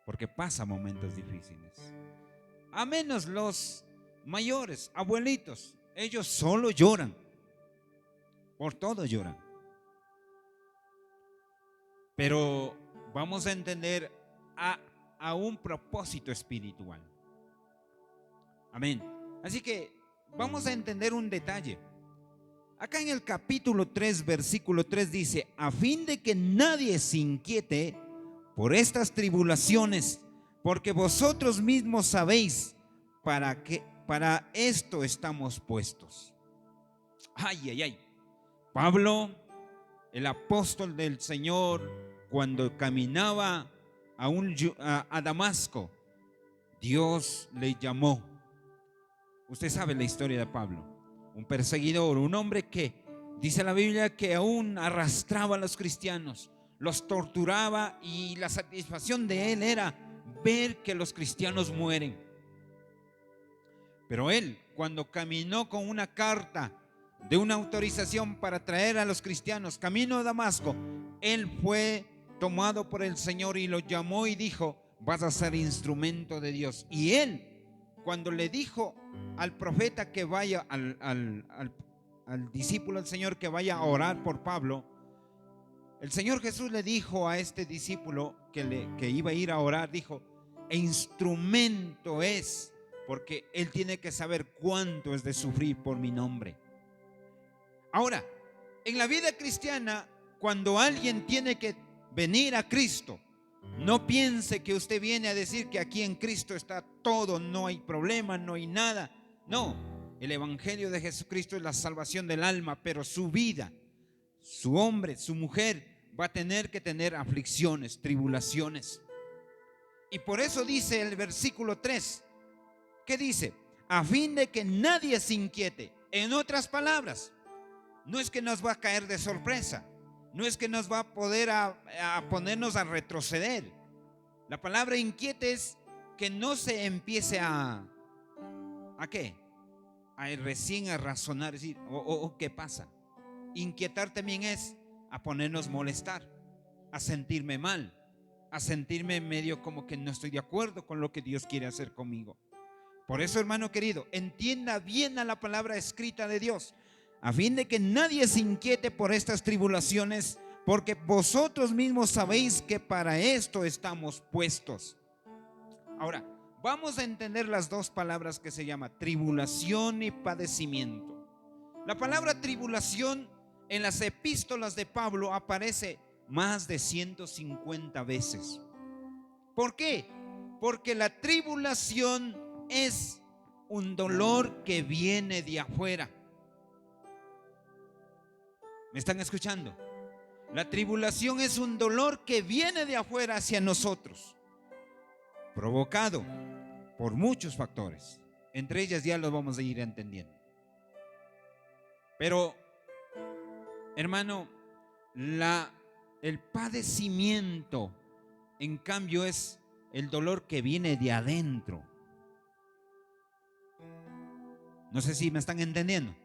porque pasa momentos difíciles. A menos los mayores, abuelitos, ellos solo lloran, por todo lloran. Pero vamos a entender a un propósito espiritual. Amén. Así que vamos a entender un detalle. Acá en el capítulo 3, versículo 3 dice: a fin de que nadie se inquiete por estas tribulaciones, porque vosotros mismos sabéis para esto estamos puestos. Ay, ay, ay. Pablo, el apóstol del Señor, cuando caminaba a Damasco, Dios le llamó. Usted sabe la historia de Pablo, un perseguidor, un hombre que dice la Biblia que aún arrastraba a los cristianos, los torturaba, y la satisfacción de él era ver que los cristianos mueren. Pero él, cuando caminó con una carta de una autorización para traer a los cristianos camino a Damasco, él fue tomado por el Señor y lo llamó y dijo: vas a ser instrumento de Dios. Y él, cuando le dijo al profeta que vaya, al discípulo del Señor que vaya a orar por Pablo, el Señor Jesús le dijo a este discípulo que iba a ir a orar, dijo: instrumento es, porque él tiene que saber cuánto es de sufrir por mi nombre. Ahora, en la vida cristiana, cuando alguien tiene que venir a Cristo, no piense que usted viene a decir que aquí en Cristo está todo, no hay problema, no hay nada. No, el evangelio de Jesucristo es la salvación del alma, pero su vida, su hombre, su mujer va a tener que tener aflicciones, tribulaciones. Y por eso dice el versículo 3, ¿qué dice? A fin de que nadie se inquiete. En otras palabras, no es que nos va a caer de sorpresa, no es que nos va a poder a ponernos a retroceder. La palabra inquiete es que no se empiece ¿a qué? Recién a razonar, decir, ¿qué pasa? Inquietar también es a ponernos molestar, a sentirme mal, a sentirme medio como que no estoy de acuerdo con lo que Dios quiere hacer conmigo. Por eso, hermano querido, entienda bien a la palabra escrita de Dios, a fin de que nadie se inquiete por estas tribulaciones, porque vosotros mismos sabéis que para esto estamos puestos. Ahora, vamos a entender las dos palabras que se llama tribulación y padecimiento. La palabra tribulación en las epístolas de Pablo aparece más de 150 veces. ¿Por qué? Porque la tribulación es un dolor que viene de afuera. ¿Me están escuchando? La tribulación es un dolor que viene de afuera hacia nosotros, provocado por muchos factores. Entre ellas ya los vamos a ir entendiendo. Pero, hermano, el padecimiento, en cambio, es el dolor que viene de adentro. No sé si me están entendiendo.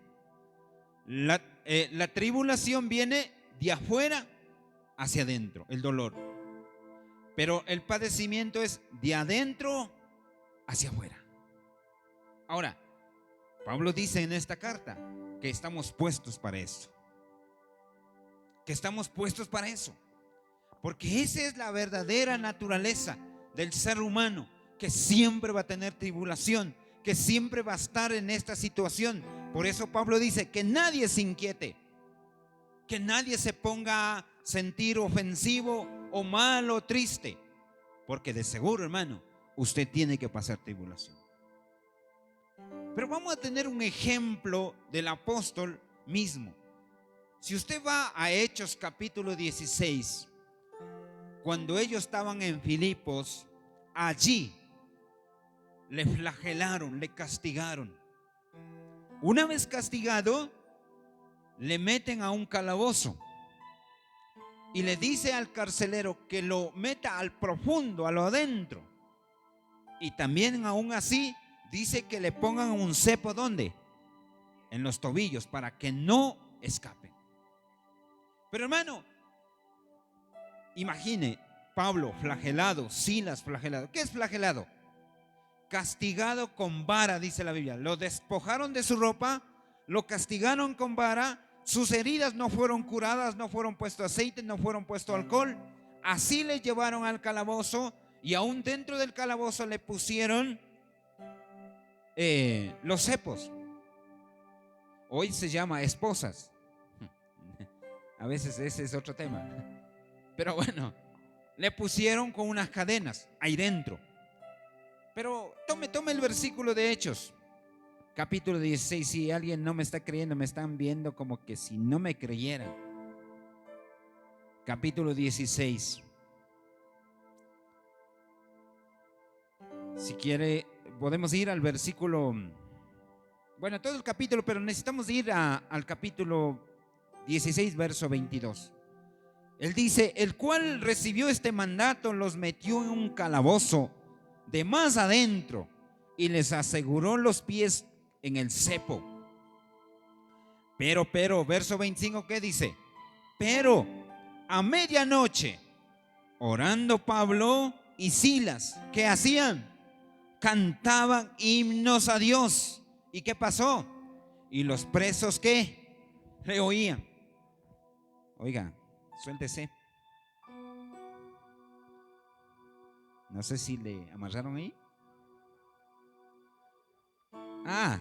La tribulación viene de afuera hacia adentro, el dolor. Pero el padecimiento es de adentro hacia afuera. Ahora, Pablo dice en esta carta que estamos puestos para eso. Que estamos puestos para eso. Porque esa es la verdadera naturaleza del ser humano, que siempre va a tener tribulación, que siempre va a estar en esta situación. Por eso Pablo dice que nadie se inquiete, que nadie se ponga a sentir ofensivo o mal o triste, porque de seguro, hermano, usted tiene que pasar tribulación. Pero vamos a tener un ejemplo del apóstol mismo. Si usted va a Hechos capítulo 16, cuando ellos estaban en Filipos, allí le flagelaron, le castigaron. Una vez castigado, le meten a un calabozo y le dice al carcelero que lo meta al profundo, a lo adentro. Y también aún así dice que le pongan un cepo, ¿dónde? En los tobillos, para que no escapen. Pero, hermano, imagine, Pablo flagelado, Silas flagelado. ¿Qué es flagelado? Castigado con vara, dice la Biblia. Lo despojaron de su ropa, lo castigaron con vara, sus heridas no fueron curadas, no fueron puesto aceite, no fueron puesto alcohol. Así le llevaron al calabozo, y aún dentro del calabozo le pusieron los cepos. Hoy se llama esposas. A veces ese es otro tema. Pero bueno, le pusieron con unas cadenas ahí dentro. Pero tome el versículo de Hechos, capítulo 16. Si alguien no me está creyendo, me están viendo como que si no me creyeran. Capítulo 16. Si quiere, podemos ir al versículo, bueno, todo el capítulo, pero necesitamos ir al capítulo 16, verso 22. Él dice: el cual recibió este mandato, los metió en un calabozo de más adentro y les aseguró los pies en el cepo. Pero, verso 25, ¿qué dice? Pero a medianoche, orando Pablo y Silas, ¿qué hacían? Cantaban himnos a Dios. ¿Y qué pasó? Y los presos, ¿qué? Le oían. Oiga, suéltese. No sé si le amarraron ahí.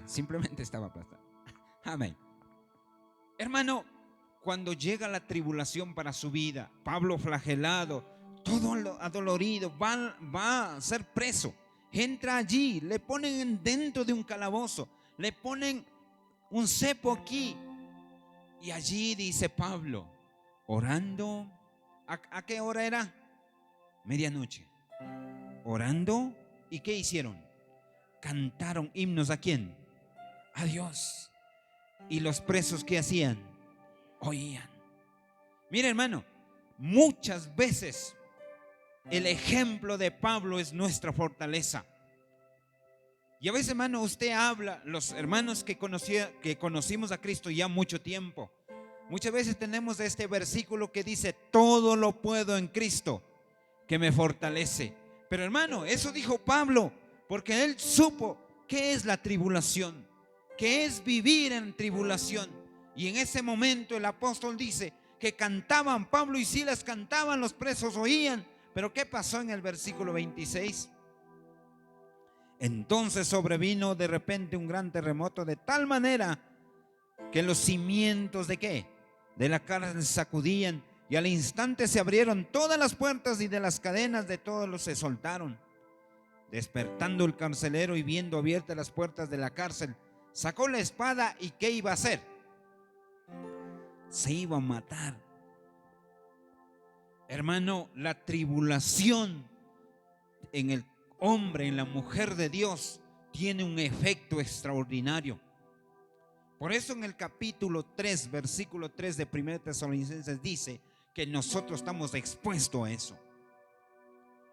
Simplemente estaba aplastado. Amén. Hermano, cuando llega la tribulación para su vida, Pablo flagelado, todo adolorido, va a ser preso. Entra allí, le ponen dentro de un calabozo, le ponen un cepo aquí. Y allí dice Pablo, orando. ¿A qué hora era? Medianoche. Orando. ¿Y qué hicieron? Cantaron himnos. ¿A quién? A Dios. ¿Y los presos qué hacían? Oían. Mira, hermano, muchas veces el ejemplo de Pablo es nuestra fortaleza. Y a veces, hermano, usted habla, los hermanos que conocimos a Cristo ya mucho tiempo, muchas veces tenemos este versículo que dice: todo lo puedo en Cristo que me fortalece. Pero, hermano, eso dijo Pablo porque él supo qué es la tribulación, qué es vivir en tribulación. Y en ese momento el apóstol dice que cantaban, Pablo y Silas cantaban, los presos oían. Pero ¿qué pasó en el versículo 26? Entonces sobrevino de repente un gran terremoto, de tal manera que los cimientos ¿de qué? De la cárcel se sacudían, y al instante se abrieron todas las puertas y de las cadenas de todos los se soltaron. Despertando el carcelero y viendo abiertas las puertas de la cárcel, sacó la espada. ¿Y qué iba a hacer? Se iba a matar. Hermano, la tribulación en el hombre, en la mujer de Dios, tiene un efecto extraordinario. Por eso en el capítulo 3, versículo 3 de 1 Tesalonicenses dice que nosotros estamos expuestos a eso.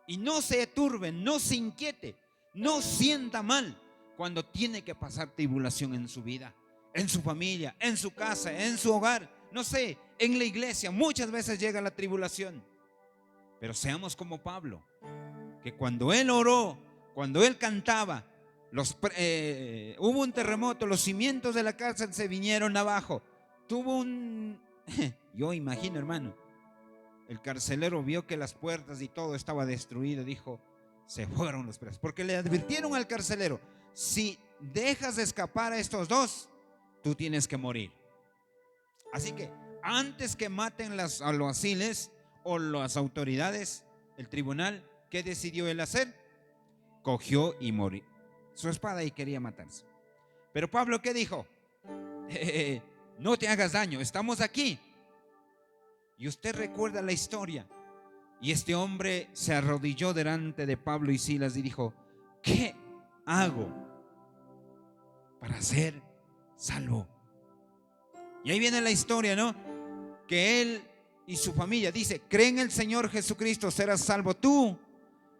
Y no se turbe, no se inquiete, no sienta mal cuando tiene que pasar tribulación en su vida, en su familia, en su casa, en su hogar, no sé, en la iglesia. Muchas veces llega la tribulación. Pero seamos como Pablo, que cuando él oró, cuando él cantaba, hubo un terremoto, los cimientos de la cárcel se vinieron abajo. Yo imagino, hermano, el carcelero vio que las puertas y todo estaba destruido, dijo: se fueron los presos, porque le advirtieron al carcelero: si dejas de escapar a estos dos, tú tienes que morir. Así que antes que maten a los alguaciles o las autoridades, el tribunal, ¿qué decidió él hacer? Cogió y murió su espada y quería matarse. Pero Pablo, ¿qué dijo? No te hagas daño, estamos aquí. Y usted recuerda la historia. Y este hombre se arrodilló delante de Pablo y Silas y dijo: ¿qué hago para ser salvo? Y ahí viene la historia, ¿no? Que él y su familia, dice: cree en el Señor Jesucristo, serás salvo tú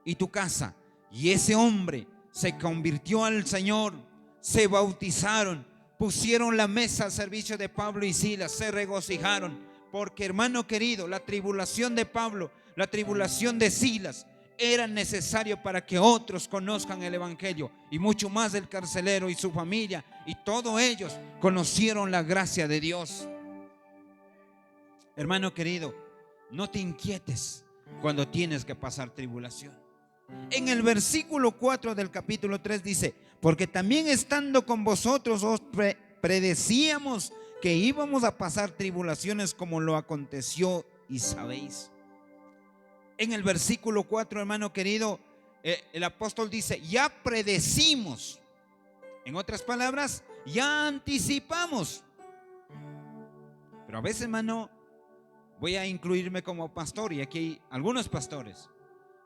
y tu casa. Y ese hombre se convirtió al Señor, se bautizaron, pusieron la mesa al servicio de Pablo y Silas, se regocijaron. Porque, hermano querido, la tribulación de Pablo la tribulación de Silas era necesario para que otros conozcan el evangelio, y mucho más el carcelero y su familia, y todos ellos conocieron la gracia de Dios. Hermano querido, no te inquietes cuando tienes que pasar tribulación. En el versículo 4 del capítulo 3 dice: porque también estando con vosotros os predecíamos que íbamos a pasar tribulaciones como lo aconteció y sabéis. En el versículo 4, hermano querido, el apóstol dice: ya predecimos. En otras palabras, ya anticipamos. Pero a veces, hermano, voy a incluirme como pastor, y aquí hay algunos pastores.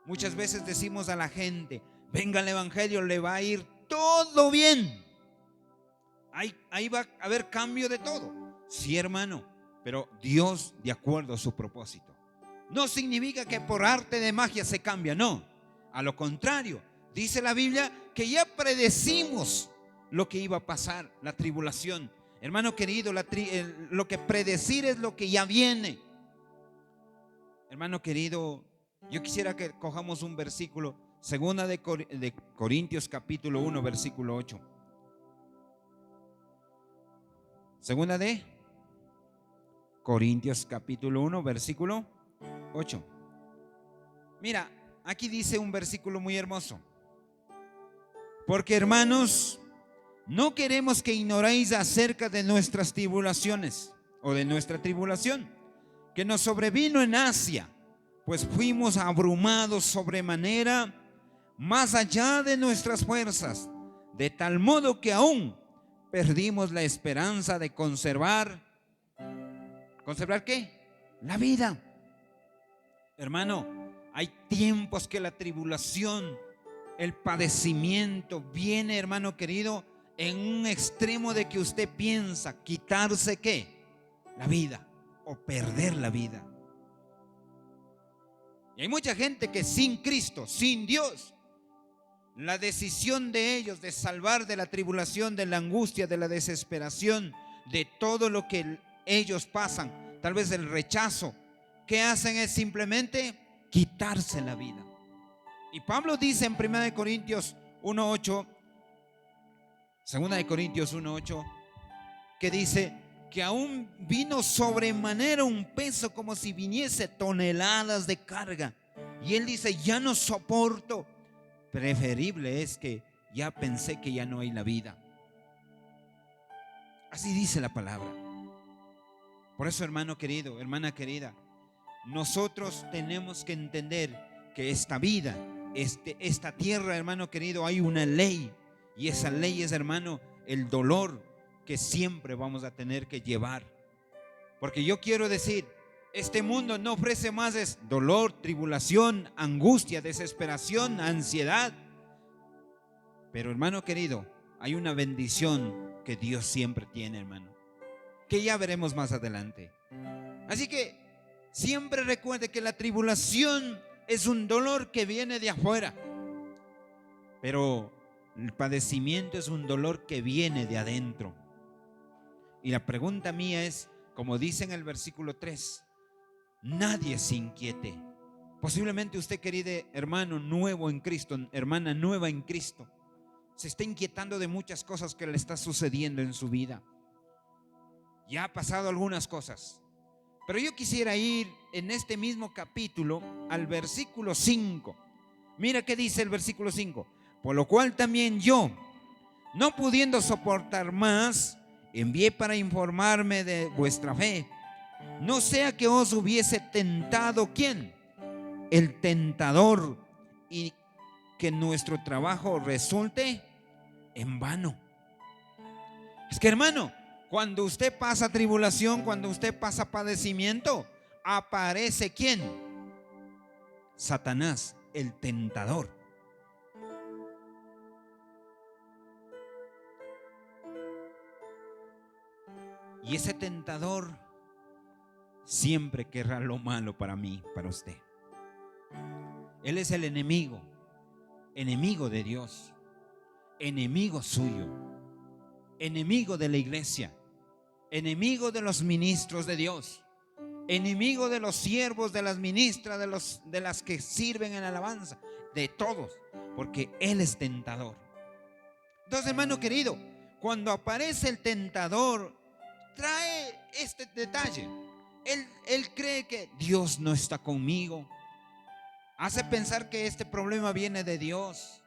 Muchas veces decimos a la gente: venga el evangelio, le va a ir todo bien. Ahí va a haber cambio de todo. Sí, hermano, pero Dios de acuerdo a su propósito. No significa que por arte de magia se cambia, no. A lo contrario, dice la Biblia que ya predecimos lo que iba a pasar, la tribulación. Hermano querido, lo que predecir es lo que ya viene. Hermano querido, yo quisiera que cojamos un versículo, segunda de Corintios capítulo 1, versículo 8. Segunda de Corintios capítulo 1, versículo 8. Mira, aquí dice un versículo muy hermoso: porque, hermanos, no queremos que ignoréis acerca de nuestras tribulaciones, o de nuestra tribulación que nos sobrevino en Asia, pues fuimos abrumados sobremanera, más allá de nuestras fuerzas, de tal modo que aún perdimos la esperanza de conservar ¿qué? La vida. Hermano, hay tiempos que la tribulación, el padecimiento viene, hermano querido, en un extremo de que usted piensa quitarse ¿qué? La vida, o perder la vida. Y hay mucha gente que sin Cristo, sin Dios, la decisión de ellos de salvar de la tribulación, de la angustia, de la desesperación, de todo lo que ellos pasan, tal vez el rechazo, ¿qué hacen? Es simplemente quitarse la vida. Y Pablo dice en 1 Corintios 1:8, 2 Corintios 1:8, que dice que aún vino sobremanera un peso como si viniese toneladas de carga. Y él dice: ya no soporto. Preferible es que ya pensé que ya no hay la vida. Así dice la palabra. Por eso, hermano querido, hermana querida, nosotros tenemos que entender que esta vida, esta tierra, hermano querido, hay una ley. Y esa ley es, hermano, el dolor que siempre vamos a tener que llevar. Porque yo quiero decir, este mundo no ofrece más es dolor, tribulación, angustia, desesperación, ansiedad. Pero, hermano querido, hay una bendición que Dios siempre tiene, hermano, que ya veremos más adelante. Así que siempre recuerde que la tribulación es un dolor que viene de afuera, pero el padecimiento es un dolor que viene de adentro. Y la pregunta mía es, como dice en el versículo 3, nadie se inquiete. Posiblemente usted, querido hermano nuevo en Cristo, hermana nueva en Cristo, se está inquietando de muchas cosas que le está sucediendo en su vida. Ya ha pasado algunas cosas, pero yo quisiera ir en este mismo capítulo al versículo 5. Mira qué dice el versículo 5: por lo cual también yo, no pudiendo soportar más, envié para informarme de vuestra fe, no sea que os hubiese tentado ¿quién? El tentador, y que nuestro trabajo resulte en vano. Es que, hermano, cuando usted pasa tribulación, cuando usted pasa padecimiento, aparece ¿quién? Satanás, el tentador. Y ese tentador siempre querrá lo malo para mí, para usted. Él es el enemigo, enemigo de Dios, enemigo suyo, enemigo de la iglesia, enemigo de los ministros de Dios, enemigo de los siervos, de las ministras, de las que sirven en alabanza, de todos, porque Él es tentador. Entonces, hermano querido, cuando aparece el tentador, trae este detalle. Él cree que Dios no está conmigo. Hace pensar que este problema viene de Dios.